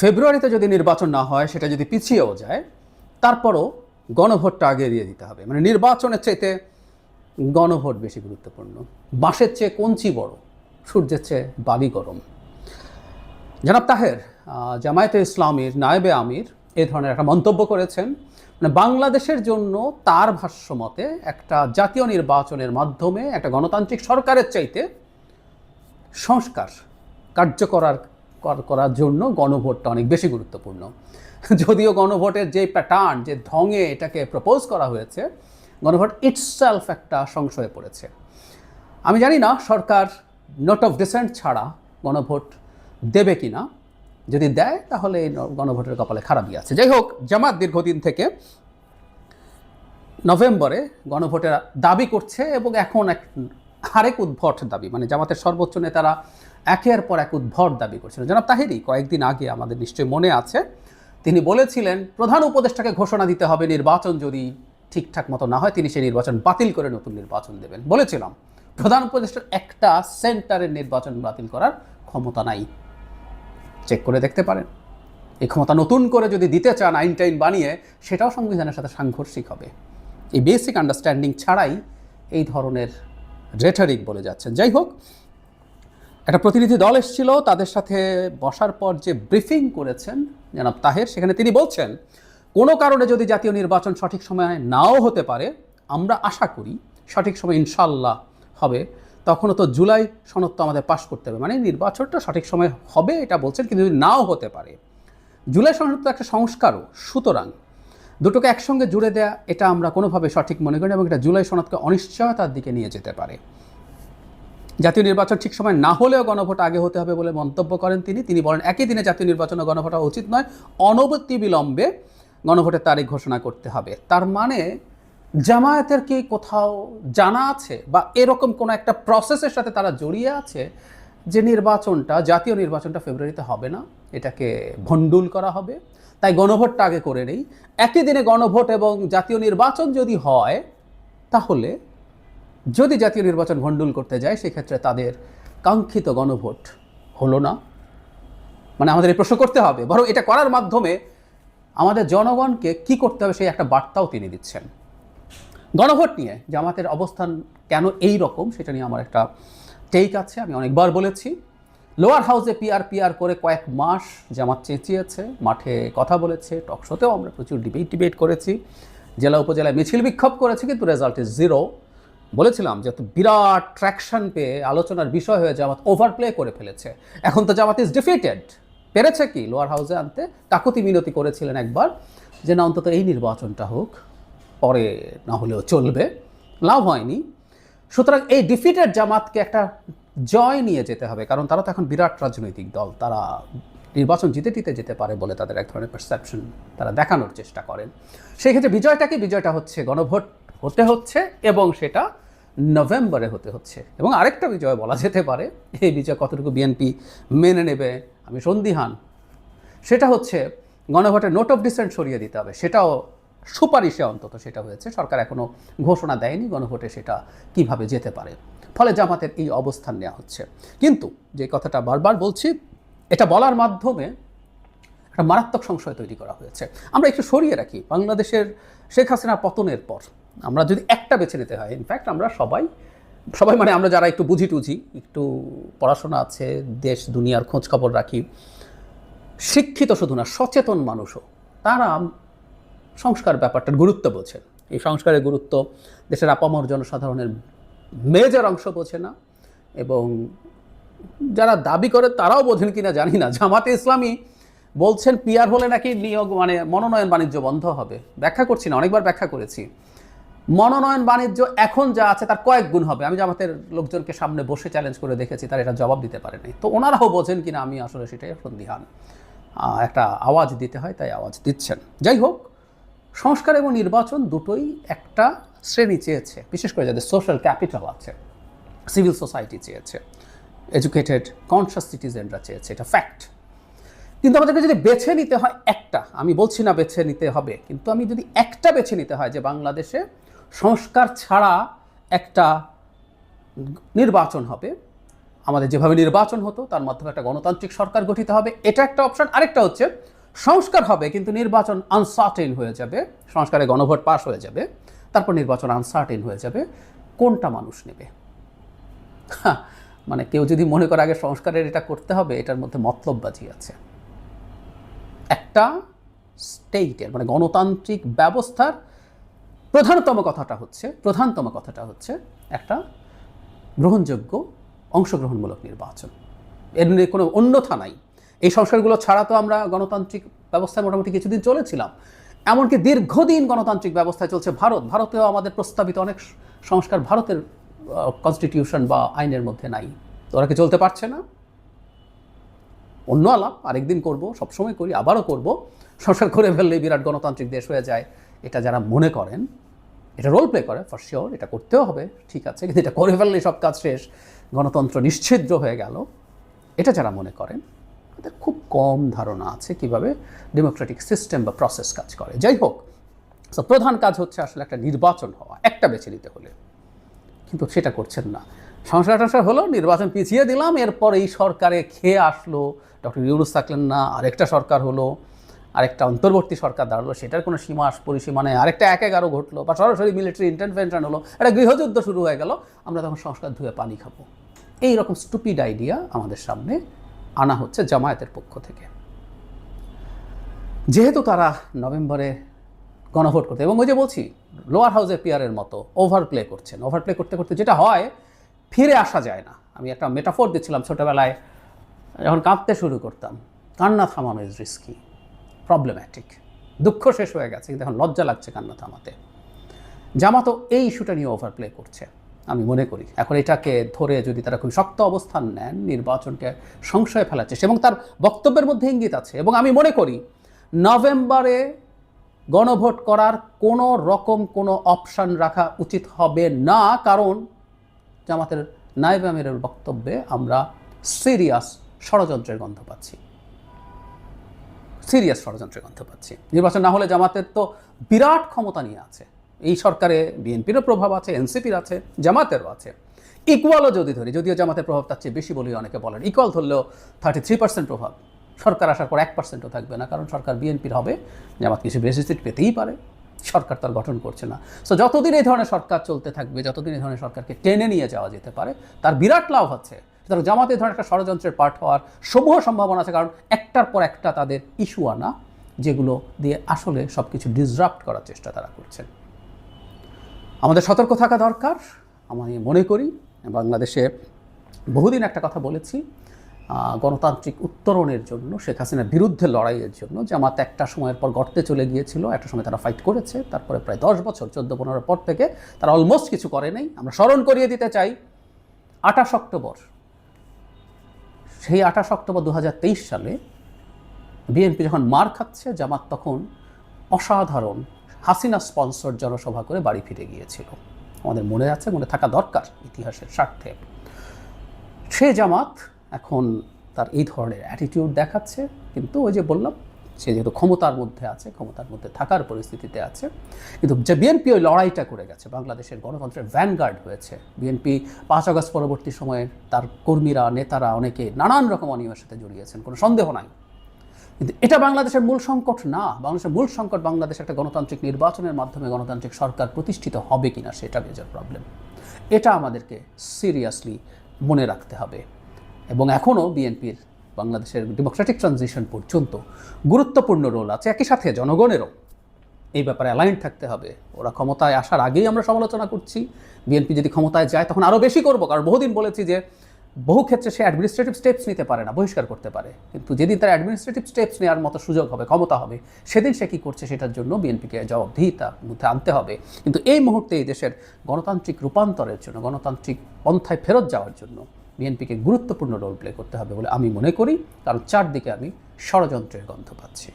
ফেব্রুয়ারিতে যদি নির্বাচন না হয়, সেটা যদি পিছিয়েও যায়, তারপরও গণভোটটা আগে দিয়ে দিতে হবে। মানে নির্বাচনের চাইতে গণভোট বেশি গুরুত্বপূর্ণ। বাঁশের চেয়ে কঞ্চি বড়, সূর্যের চেয়ে বালি গরম। জনাব তাহের জামায়াতে ইসলামীর নায়েবে আমির এই ধরনের একটা মন্তব্য করেছেন। মানে বাংলাদেশের জন্য তার ভাষ্যমতে একটা জাতীয় নির্বাচনের মাধ্যমে একটা গণতান্ত্রিক সরকারের চাইতে সংস্কার করার জন্য গণভোটটা অনেক বেশি গুরুত্বপূর্ণ। যদিও গণভোটের যে প্যাটার্ন, যে ঢঙে এটাকে প্রপোজ করা হয়েছে, গণভোট ইটসেলফ একটা সংশয়ে পড়েছে। আমি জানি না সরকার নোট অফ ডিসেন্ট ছাড়া গণভোট দেবে কি না। যদি দেয় তাহলে এই গণভোটের কপালে খারাপই আছে। যাই হোক, জামাত দীর্ঘদিন থেকে নভেম্বরে গণভোটের দাবি করছে এবং এখন আরেক উদ্ভট দাবি, মানে জামাতের সর্বোচ্চ নেতারা একের পর এক উদ্ভট দাবি করছিলেন। জনাব তাহেরি কয়েকদিন আগে, আমাদের নিশ্চয়ই মনে আছে, তিনি বলেছিলেন প্রধান উপদেষ্টাকে ঘোষণা দিতে হবে নির্বাচন যদি ঠিকঠাক মতো না হয় তিনি সেই নির্বাচন বাতিল করে নতুন নির্বাচন দেবেন। বলেছিলাম প্রধান উপদেষ্টার একটা সেন্টারের নির্বাচন বাতিল করার ক্ষমতা নাই, চেক করে দেখতে পারেন। এই ক্ষমতা নতুন করে যদি দিতে চান আইন টাইন বানিয়ে, সেটাও সংবিধানের সাথে সাংঘর্ষিক হবে। এই বেসিক আন্ডারস্ট্যান্ডিং ছাড়াই এই ধরনের রেটরিক বলে যাচ্ছেন। যাই হোক, একটা প্রতিনিধি দল এসেছিল, তাদের সাথে বসার পর যে ব্রিফিং করেছেন জনাব তাহের, সেখানে তিনি বলছেন কোনো কারণে যদি জাতীয় নির্বাচন সঠিক সময়ে নাও হতে পারে, আমরা আশা করি সঠিক সময় ইনশাল্লাহ হবে, তখনও তো জুলাই সনদ তো আমাদের পাশ করতে হবে। মানে নির্বাচনটা সঠিক সময় হবে এটা বলছেন, কিন্তু যদি নাও হতে পারে, জুলাই সনদ তো একটা সংস্কারও, সুতরাং দুটোকে একসঙ্গে জুড়ে দেয়া এটা আমরা কোনোভাবে সঠিক মনে করি এবং এটা জুলাই সনদকে অনিশ্চয়তার দিকে নিয়ে যেতে পারে। জাতীয় নির্বাচন ঠিক সময় না হলেও গণভোট আগে হতে হবে বলে মন্তব্য করেন তিনি বলেন একই দিনে জাতীয় নির্বাচন ও গণভোট হওয়া উচিত নয়, অনবরত বিলম্বে গণভোটের তারিখ ঘোষণা করতে হবে। তার মানে জামায়াতের কি কোথাও জানা আছে বা এরকম কোনো একটা প্রসেসের সাথে তারা জড়িয়ে আছে যে নির্বাচনটা, জাতীয় নির্বাচনটা ফেব্রুয়ারিতে হবে না, এটাকে ভণ্ডুল করা হবে, তাই গণভোটটা আগে করে নেই। একই দিনে গণভোট এবং জাতীয় নির্বাচন যদি হয়, তাহলে যদি জাতীয় নির্বাচন ভণ্ডুল করতে যায়, সেক্ষেত্রে তাদের কাঙ্ক্ষিত গণভোট হলো না। মানে আমাদের এই প্রশ্ন করতে হবে, বরং এটা করার মাধ্যমে আমাদের জনগণকে কি করতে হবে সেই একটা বার্তাও তিনি দিচ্ছেন। গণভোট নিয়ে জামাতের অবস্থান কেন এই রকম, সেটা নিয়ে আমার একটা টেক আছে। আমি অনেকবার বলেছি, লোয়ার হাউসে পিআর করে কয়েক মাস জামাত চেঁচিয়েছে, মাঠে কথা বলেছে, টকশোতেও আমরা প্রচুর ডিবেট করেছি, জেলা উপজেলায় মিছিল বিক্ষোভ করেছি, কিন্তু রেজাল্ট ইজ জিরো। বলেছিলাম যে বিরাট ট্র্যাকশন পেয়ে আলোচনার বিষয় হয়ে জামাত ওভারপ্লে করে ফেলেছে। এখন তো জামাত ইজ ডিফিটেড। পেরেছে কি লোয়ার হাউসে আনতে? কাকুতি মিনতি করেছিলেন একবার যে না, অন্তত এই নির্বাচনটা হোক, পরে না হলেও চলবে, লাভ হয়নি। সুতরাং এই ডিফিটেড জামাতকে একটা জয় নিয়ে যেতে হবে, কারণ তারা তো এখন বিরাট রাজনৈতিক দল, তারা নির্বাচন জিতে যেতে পারে বলে তাদের এক ধরনের পারসেপশন তারা দেখানোর চেষ্টা করেন। সেই ক্ষেত্রে বিজয়টা হচ্ছে গণভোট হতে হচ্ছে এবং সেটা নভেম্বরে হতে হচ্ছে। এবং আরেকটা বিজয় বলা যেতে পারে, এই বিজয় কতটুকু বিএনপি মেনে নেবে আমি সন্দিহান, সেটা হচ্ছে গণভোটের নোট অফ ডিসেন্ট সরিয়ে দিতে হবে। সেটাও সুপারিশে অন্তত সেটা হয়েছে, সরকার এখনও ঘোষণা দেয়নি গণভোটে সেটা কিভাবে যেতে পারে। ফলে জামাতের এই অবস্থান নেওয়া হচ্ছে। কিন্তু যে কথাটা বারবার বলছি, এটা বলার মাধ্যমে একটা মারাত্মক সংশয় তৈরি করা হয়েছে। আমরা একটু সরিয়ে রাখি, বাংলাদেশের শেখ হাসিনা পতনের পর আমরা যদি একটা বেছে নিতে হয়, ইনফ্যাক্ট আমরা সবাই মানে আমরা যারা একটু বুঝি একটু পড়াশোনা আছে, দেশ দুনিয়ার খোঁজ খবর রাখি, শিক্ষিত শুধু না সচেতন মানুষও, তারা সংস্কার ব্যাপারটার গুরুত্ব বোঝেন। এই সংস্কারের গুরুত্ব দেশের আপামর জনসাধারণের মেজর অংশ বোঝে না, এবং যারা দাবি করে তারাও বোঝেন কিনা জানি না। জামাতে ইসলামী বলছেন পিআর হলে নাকি নিয়োগ মানে মনোনয়ন বাণিজ্য বন্ধ হবে। ব্যাখ্যা করছি না, অনেকবার ব্যাখ্যা করেছি। মনোনয়ন বাণিজ্য এখন যা আছে তার কয়েক গুণ হবে। আমি জামাতের লোকজনকে সামনে বসে চ্যালেঞ্জ করে দেখেছি, তারা এটা জবাব দিতে পারেনি। তো ওনারাও বোঝেন কিনা আমি আসলে সেটাই সন্দিহান। একটা আওয়াজ দিতে হয়, তাই আওয়াজ দিচ্ছেন। যাই হোক, সংস্কার এবং নির্বাচন দুটোই একটা শ্রেণী চেয়েছে, বিশেষ করে যাদের সোশ্যাল ক্যাপিটাল আছে, সিভিল সোসাইটি চেয়েছে, এডুকেটেড কনশাস সিটিজেনরা চেয়েছে, এটা ফ্যাক্ট। কিন্তু আমাদেরকে যদি বেছে নিতে হয় একটা, আমি বলছি না বেছে নিতে হবে, কিন্তু আমি যদি একটা বেছে নিতে হয় যে বাংলাদেশে সংস্কার ছাড়া একটা নির্বাচন হবে, আমাদের যেভাবে নির্বাচন হতো তার মাধ্যমে একটা গণতান্ত্রিক সরকার গঠিত হবে, এটা একটা অপশন। আরেকটা হচ্ছে সংস্কার হবে কিন্তু নির্বাচন আনসার্টেন হয়ে যাবে, সংস্কারে গণভোট পাস হয়ে যাবে, তারপর নির্বাচন আনসার্টেন হয়ে যাবে। কোনটা মানুষ নেবে? মানে কেউ যদি মনে করে আগে সংস্কারের এটা করতে হবে, এটার মধ্যে মতলববাজি আছে। একটা স্টেটের মানে গণতান্ত্রিক ব্যবস্থার প্রধানতম কথাটা হচ্ছে একটা গ্রহণযোগ্য অংশগ্রহণমূলক নির্বাচন। এর কোনো অন্যথা নাই। এই সংস্কারগুলো ছাড়া তো আমরা গণতান্ত্রিক ব্যবস্থায় মোটামুটি কিছুদিন চলেছিলাম। এমনকি দীর্ঘদিন গণতান্ত্রিক ব্যবস্থায় চলছে ভারতেও আমাদের প্রস্তাবিত অনেক সংস্কার ভারতের কনস্টিটিউশন বা আইনের মধ্যে নাই। তো ওরা কি চলতে পারছে না? অন্য আলাপ আরেকদিন করব, সবসময় করি, আবারও করব। সংস্কার করে ফেললেই বিরাট গণতান্ত্রিক দেশ হয়ে যায়, এটা যারা মনে করেন, এটা রোল প্লে করে ফর শিওর, এটা করতেও হবে, ঠিক আছে, কিন্তু এটা করে ফেললেই সব কাজ শেষ, গণতন্ত্র নিশ্ছিদ্র হয়ে গেল, এটা যারা মনে করেন তাদের খুব কম ধারণা আছে কিভাবে ডেমোক্রেটিক সিস্টেম বা প্রসেস কাজ করে। যাই হোক, তো প্রধান কাজ হচ্ছে আসলে একটা নির্বাচন হওয়া, একটা বেছে নিতে হলে, কিন্তু সেটা করছেন না। সংস্কার হলো, নির্বাচন পিছিয়ে দিলাম, এরপর এই সরকারে খেয়ে আসলো, ডক্টর ইউনূস থাকলেন না, আরেকটা সরকার হলো, আরেকটা অন্তর্বর্তী সরকার দাঁড়ালো, সেটার কোনো সীমা পরিসীমা নেই, আরেকটা ১/১১ ঘটলো, বা সরাসরি মিলিটারি ইন্টারভেনশন হলো, একটা গৃহযুদ্ধ শুরু হয়ে গেল, আমরা তখন সংস্কার ধুয়ে পানি খাবো। এইরকম স্টুপিড আইডিয়া আমাদের সামনে আনা হচ্ছে জামায়াতের পক্ষ থেকে। যেহেতু তারা নভেম্বরে গণভোট করতে, এবং ওই যে বলছি লোয়ার হাউসে পিয়ারের মতো ওভারপ্লে করছেন, ওভারপ্লে করতে করতে যেটা হয়, ফিরে আসা যায় না। আমি একটা মেটাফোর দিচ্ছিলাম, ছোটোবেলায় যখন কাঁদতে শুরু করতাম, কান্না থামানো ইজ রিস্কি, প্রবলেম্যাটিক। দুঃখ শেষ হয়ে গেছে কিন্তু এখন লজ্জা লাগছে কান্না থামাতে। জামাতও এই ইস্যুটা নিয়ে ওভারপ্লে করছে আমি মনে করি। এখন এটাকে ধরে যদি তারা খুব শক্ত অবস্থান নেন, নির্বাচনকে সংশয়ে ফেলাচ্ছে, এবং তার বক্তব্যের মধ্যে ইঙ্গিত আছে, এবং আমি মনে করি নভেম্বরে গণভোট করার কোনো রকম কোনো অপশান রাখা উচিত হবে না, কারণ জামাতের নায়েবে আমিরের বক্তব্যে আমরা সিরিয়াস ষড়যন্ত্রের গন্ধ পাচ্ছি, নির্বাচন না হলে জামাতের তো বিরাট ক্ষমতা নিয়ে আছে, এই সরকারে বিএনপিরও প্রভাব আছে, এনসিপির আছে, জামাতেরও আছে। ইকুয়ালও যদি ধরি, যদিও জামাতের প্রভাব তার চেয়ে বেশি বলেই অনেকে বলেন, ইকুয়াল ধরলেও 33% প্রভাব, সরকার আসার পর 1%ও থাকবে না, কারণ সরকার বিএনপির হবে, জামাত কিছু বেশি সিট পেতেই পারে, সরকার তার গঠন করছে না। সো যতদিন এই ধরনের সরকার চলতে থাকবে, যতদিন এই ধরনের সরকারকে টেনে নিয়ে যাওয়া যেতে পারে, তার বিরাট লাভ হচ্ছে। সুতরাং জামাত এই ধরনের একটা ষড়যন্ত্রের পার্ট হওয়ার সমূহ সম্ভাবনা আছে, কারণ একটার পর একটা তাদের ইস্যু আনা, যেগুলো দিয়ে আসলে সব কিছু ডিসরাপ্ট করার চেষ্টা তারা করছেন। আমাদের সতর্ক থাকা দরকার। আমি মনে করি বাংলাদেশে বহুদিন একটা কথা বলেছি, গণতান্ত্রিক উত্তরণের জন্য, শেখ হাসিনার বিরুদ্ধে লড়াইয়ের জন্য জামাত একটা সময়ের পর গর্তে চলে গিয়েছিল, একটা সময় তারা ফাইট করেছে, তারপরে প্রায় 10 বছর 14-15 পর থেকে তারা অলমোস্ট কিছু করে নেই। আমরা স্মরণ করিয়ে দিতে চাই 28 অক্টোবর, সেই 28 অক্টোবর 2023 সালে বিএনপি যখন মার খাচ্ছে, জামাত তখন অসাধারণ হাসিনা স্পন্সর জনসভা করে বাড়ি ফিরে গিয়েছিল। আমাদের মনে আছে, মনে থাকা দরকার ইতিহাসের স্বার্থে। সে জামাত এখন তার এই ধরনের অ্যাটিটিউড দেখাচ্ছে, কিন্তু ওই যে বললাম, সে যেহেতু ক্ষমতার মধ্যে আছে, ক্ষমতার মধ্যে থাকার পরিস্থিতিতে আছে, কিন্তু যে বিএনপি ওই লড়াইটা করে গেছে, বাংলাদেশের গণতন্ত্রের ভ্যানগার্ড হয়েছে বিএনপি। 5 আগস্ট পরবর্তী সময়ে তার কর্মীরা, নেতারা অনেকে নানান রকম অনিয়মের সাথে জড়িয়েছেন, কোনো সন্দেহ নাই, কিন্তু এটা বাংলাদেশের মূল সংকট না। বাংলাদেশের মূল সংকট বাংলাদেশে একটা গণতান্ত্রিক নির্বাচনের মাধ্যমে গণতান্ত্রিক সরকার প্রতিষ্ঠিত হবে কিনা, সেটা মেজর প্রবলেম। এটা আমাদেরকে সিরিয়াসলি মনে রাখতে হবে। এবং এখনও বিএনপির বাংলাদেশের ডেমোক্রেটিক ট্রানজিশন পর্যন্ত গুরুত্বপূর্ণ রোল আছে, একই সাথে জনগণেরও এই ব্যাপারে অ্যালাইন থাকতে হবে। ওরা ক্ষমতায় আসার আগেই আমরা সমালোচনা করছি, বিএনপি যদি ক্ষমতায় যায় তখন আরও বেশি করবো, কারণ বহুদিন বলেছি যে বহু ক্ষেত্রে সে অ্যাডমিনিস্ট্রেটিভ স্টেপস নিতে পারে না, বহিষ্কার করতে পারে, কিন্তু যেদিন তার অ্যাডমিনিস্ট্রেটিভ স্টেপস নেওয়ার মতো সুযোগ হবে, ক্ষমতা হবে, সেদিন সে কী করছে সেটার জন্য বিএনপিকে জবাবদিহিতার মধ্যে আনতে হবে। কিন্তু এই মুহূর্তে এই দেশের গণতান্ত্রিক রূপান্তরের জন্য, গণতান্ত্রিক পন্থায় ফেরত যাওয়ার জন্য বিএনপিকে গুরুত্বপূর্ণ রোল প্লে করতে হবে বলে আমি মনে করি, কারণ চারদিকে আমি ষড়যন্ত্রের গন্ধ পাচ্ছি।